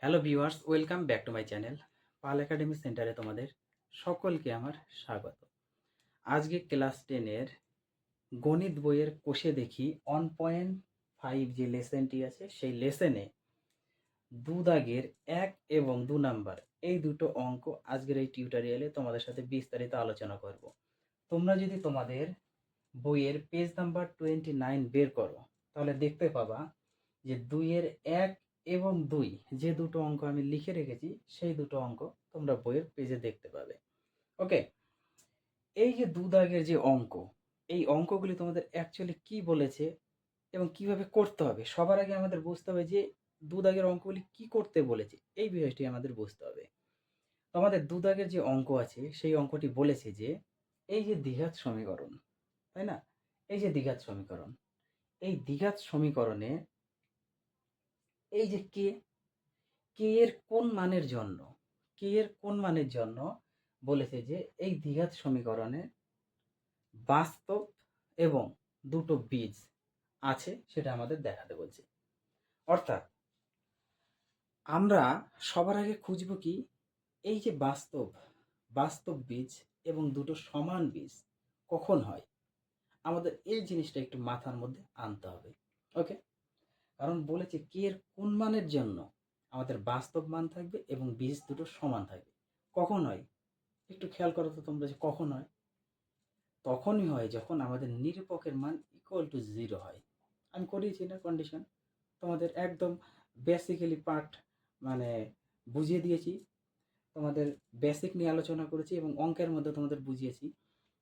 Hello viewers, welcome back to my channel Pal academy সেন্টারে তোমাদের সকলকে আমার স্বাগত। আজকে ক্লাস 10-এর গণিত বইয়ের কোষে দেখি 1.5 যে লেসনটি আছে সেই লেসনে দাগের 1 এবং 2 নাম্বার এই দুটো অঙ্ক আজকের এই টিউটোরিয়ালে তোমাদের সাথে বিস্তারিত আলোচনা করব। তোমরা যদি তোমাদের বইয়ের পেজ নাম্বার 29 বের করো তাহলে দেখতে পাবা যে 2-এর 1 এবং 2 যে দুটো অঙ্ক আমি লিখে রেখেছি সেই দুটো অঙ্ক তোমরা বইয়ের পেজে দেখতে পাবে। ওকে, এই যে দাগের যে অঙ্ক, এই অঙ্কগুলি তোমাদের অ্যাকচুয়ালি কি বলেছে এবং কিভাবে করতে হবে, সবার আগে আমাদের বুঝতে হবে যে দাগের অঙ্কগুলি কি করতে বলেছে, এই বিষয়টি আমাদের বুঝতে হবে। তোমাদের দাগের যে অঙ্ক আছে সেই অঙ্কটি বলেছে যে এই যে দ্বিঘাত সমীকরণ, তাই না? এই যে দ্বিঘাত সমীকরণ, এই দ্বিঘাত সমীকরণে এই যে কে এর কোন মানের জন্য, বলেছে যে এই দ্বিঘাত সমীকরণে বাস্তব এবং দুটো বীজ আছে সেটা আমাদের দেখাতে বলছে। অর্থাৎ আমরা সবার আগে খুঁজব কি, এই যে বাস্তব বীজ এবং দুটো সমান বীজ কখন হয়, আমাদের এই জিনিসটা একটু মাথার মধ্যে আনতে হবে। ওকে, কারণ বলেছে কে এর কোন মানের জন্য আমাদের বাস্তব মান থাকবে এবং বীজ দুটো সমান থাকবে। কখন হয় একটু খেয়াল করো তো তোমরা, যে কখন হয়? তখনই হয় যখন আমাদের নিরূপকের মান ইকুয়াল টু 0 হয়। আমি করিয়েছি না কন্ডিশন, তোমাদের একদম বেসিক্যালি পার্ট মানে বুঝিয়ে দিয়েছি, তোমাদের বেসিক নিয়ে আলোচনা করেছি এবং অঙ্কের মধ্যে তোমাদের বুঝিয়েছি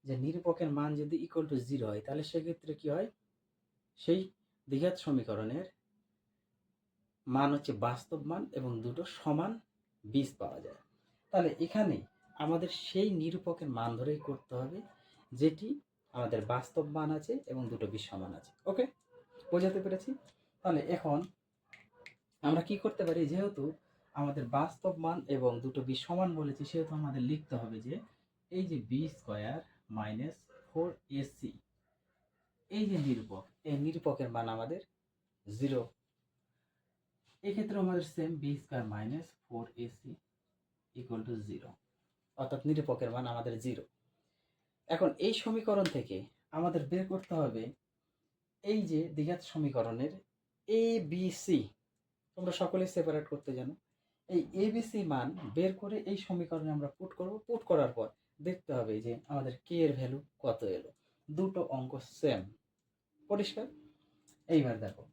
যে নিরূপকের মান যদি ইকুয়াল টু 0 হয় তাহলে সেক্ষেত্রে কি হয়, সেই দ্বিঘাত সমীকরণের মান হচ্ছে বাস্তব মান এবং দুটো সমান বীজ পাওয়া যায়। তাহলে এখানে আমাদের সেই নিরূপকের মান ধরেই করতে হবে যেটি আমাদের বাস্তব মান আছে এবং দুটো বীজ সমান আছে। ওকে, বোঝাতে পেরেছি? তাহলে এখন আমরা কি করতে পারি, যেহেতু আমাদের বাস্তব মান এবং দুটো বীজ সমান বলেছি সেহেতু আমাদের লিখতে হবে যে এই যে বি স্কোয়ার মাইনাস 4ac, এই যে নিরূপক, এই নিরূপকের মান আমাদের 0। এক্ষেত্রে আমাদের same B square minus 4ac equal to 0, অর্থাৎ নিরূপকের মান আমাদের 0। এখন এই সমীকরণ থেকে আমাদের বের করতে হবে এই যে দ্বিঘাত সমীকরণের এ বি সি, তোমরা সকলে সেপারেট করতে জানো। এই এ বি সি মান বের করে এই সমীকরণে আমরা পুট করব। পুট করার পর দেখতে হবে যে আমাদের কে এর ভ্যালু কত এলো। দুটো অঙ্ক সেম, পরিষ্কার? এইবার দেখো,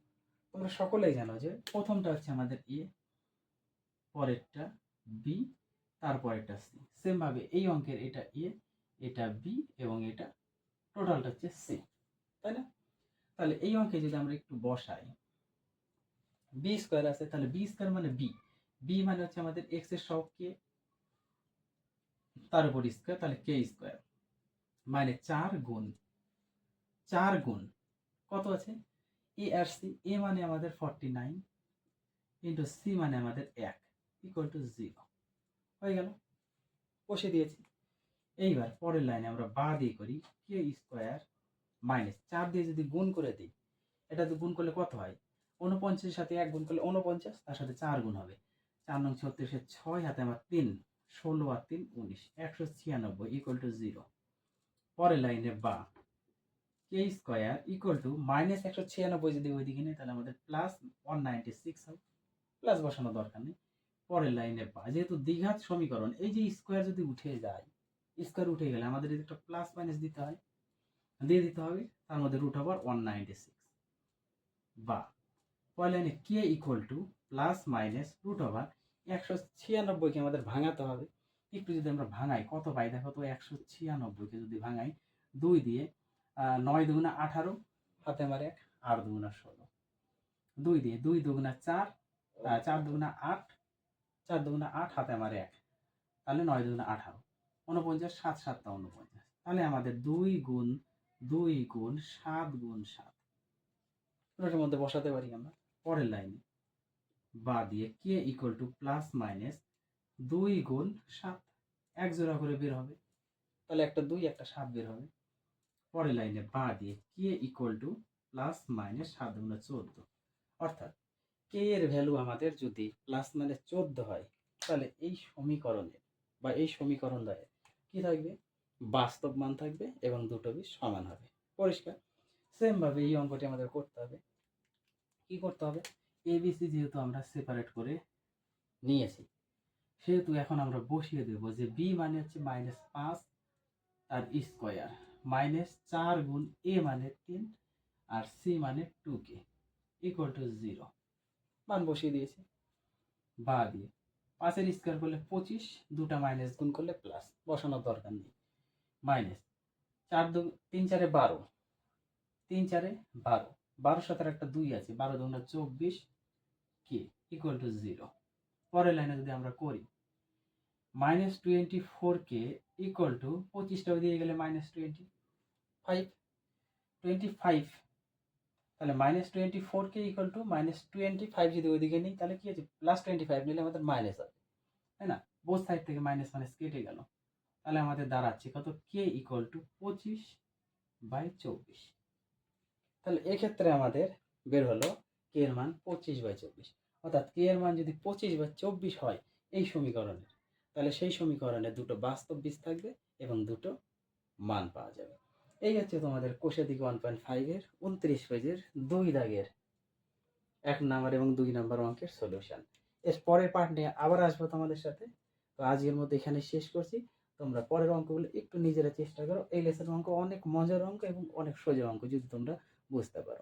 তোমরা সকলেই জানো যে প্রথমটা হচ্ছে আমাদের এ, পরেরটা বি, তারপরেরটা সি। সেম ভাবে এই অঙ্কের এটা এ, এটা বি এবং এটা টোটালটা হচ্ছে সি, তাই না? তাহলে এই অঙ্কে যদি আমরা একটু বসাই, বি স্কোয়ার আছে, তাহলে বি স্কোয়ার মানে বি মানে হচ্ছে আমাদের এক্স এর সহগ কে, তার উপর স্কোয়ার, তাহলে কে স্কোয়ার মানে 4 গুণ কত আছে, এ আর সি। এ মানে আমাদের 49 ইন্টু সি মানে আমাদের 1 ইকুয়াল টু 0 হয়ে গেল, বসে দিয়েছি। এইবার পরের লাইনে আমরা বা দিয়ে করি, কে স্কোয়ার মাইনাস 4 দিয়ে যদি গুণ করে দিই, এটা তো গুণ করলে কত হয়, 49-এর সাথে 1 গুণ করলে 49, তার সাথে 4 গুণ হবে, 4 নং 36, 6 হাতে আমার 3, 16 আর 3 19, 196 ইকুয়াল টু 0। পরের লাইনে বা কে স্কোয়ার ইকুয়াল টু মাইনাস 196 যদি ওইদিকে নেই তাহলে আমাদের প্লাস 196 হবে, প্লাস বসানো দরকার নেই। পরের লাইনে বা, যেহেতু দ্বিঘাত সমীকরণ, এই যে স্কোয়ার যদি উঠে যায়, স্কোয়ার উঠে গেলে আমাদের একটা প্লাস মাইনাস দিতে হয়, দিয়ে দিতে হবে, তার মধ্যে রুট ওভার 196। বা পরের লাইনে k equal to plus minus root over 196কে আমাদের ভাঙাতে হবে। একটু যদি আমরা ভাঙাই কত পাই দেখো তো, 196কে যদি ভাঙাই 2 দিয়ে, 9 দুগুণা 18, হাতে আমার 1, 8 দুগুণা 16, 2 দিয়ে 2 দুগুণা 4, 4 দুগুণা 8, 4 দুগুণা 8, হাতে আমার 1, তাহলে 9 দুগুণা 18, 49, 7 7 49, তাহলে আমাদের 2 গুণ 7 গুণ 7 এটার মধ্যে বসাতে পারি আমরা। পরের লাইনে বা দিয়ে কে ইকুয়াল টু প্লাস মাইনাস 2 গুণ 7, এক জোড়া করে বের হবে, তাহলে একটা 2 একটা 7 বের হবে। পরের লাইনে বা দিয়ে কে ইকুয়াল টু প্লাস মাইনাস 7 গুণ 14, অর্থাৎ কে এর ভ্যালু আমাদের যদি প্লাস মানে 14 হয়, তাহলে এই সমীকরণে বা এই সমীকরণ দ্বয়ে কি থাকবে? বাস্তব মান থাকবে এবং দুটো বীজ সমান হবে। পরিষ্কার? সেমভাবে এই অঙ্কটি আমাদের করতে হবে। কি করতে হবে? এবিসি যেহেতু আমরা সেপারেট করে নিয়েছি, সেহেতু এখন আমরা বসিয়ে দেবো যে বি মানে হচ্ছে -5 আর স্কোয়ার -4 গুণ এ মানে 3 আর সি মানে 2k ইকুয়াল টু 0। মান বসিয়ে দিয়েছি বা দিয়ে 5 এর স্কোয়ার করলে 25, দুটা মাইনাস গুণ করলে প্লাস, বসানোর দরকার নেই। মাইনাস 3 4 12, 3 4 12, 12 সাথে একটা 2 আছে, 12 2 24 কে ইকুয়াল টু 0। পরের লাইনে যদি আমরা করি -24k ইকুয়াল টু 25টা দিয়ে গেলে -25, তাহলে -24k ইকুয়াল টু -25 যদি ওইদিকে নিই তাহলে কি আছে? +25 নিলে আমাদের মাইনাস হবে, তাই না? বোথ সাইড থেকে মাইনাস মাইনাস কেটে গেল, তাহলে আমাদের দাঁড়াচ্ছে কত? k equal to 25/24। তাহলে এক্ষেত্রে আমাদের বের হলো k এর মান 25/24। অর্থাৎ k এর মান যদি 25/24 হয় এই সমীকরণে, তাহলে সেই সমীকরণে দুটো বাস্তব বীজ থাকবে এবং দুটো মান পাওয়া যাবে। এই হচ্ছে তোমাদের কোষে দিকে 1.5 এর 29 পেজের 2 দাগের 1 নাম্বার এবং 2 নাম্বার অঙ্কের সলিউশন। এর পরের পার্ট নিয়ে আবার আসবো তোমাদের সাথে। তো আজকের মধ্যে এখানে শেষ করছি। তোমরা পরের অঙ্কগুলো একটু নিজেরা চেষ্টা করো। এই লেসনের অঙ্ক অনেক মজার অঙ্ক এবং অনেক সোজা অঙ্ক যদি তোমরা বুঝতে পারো।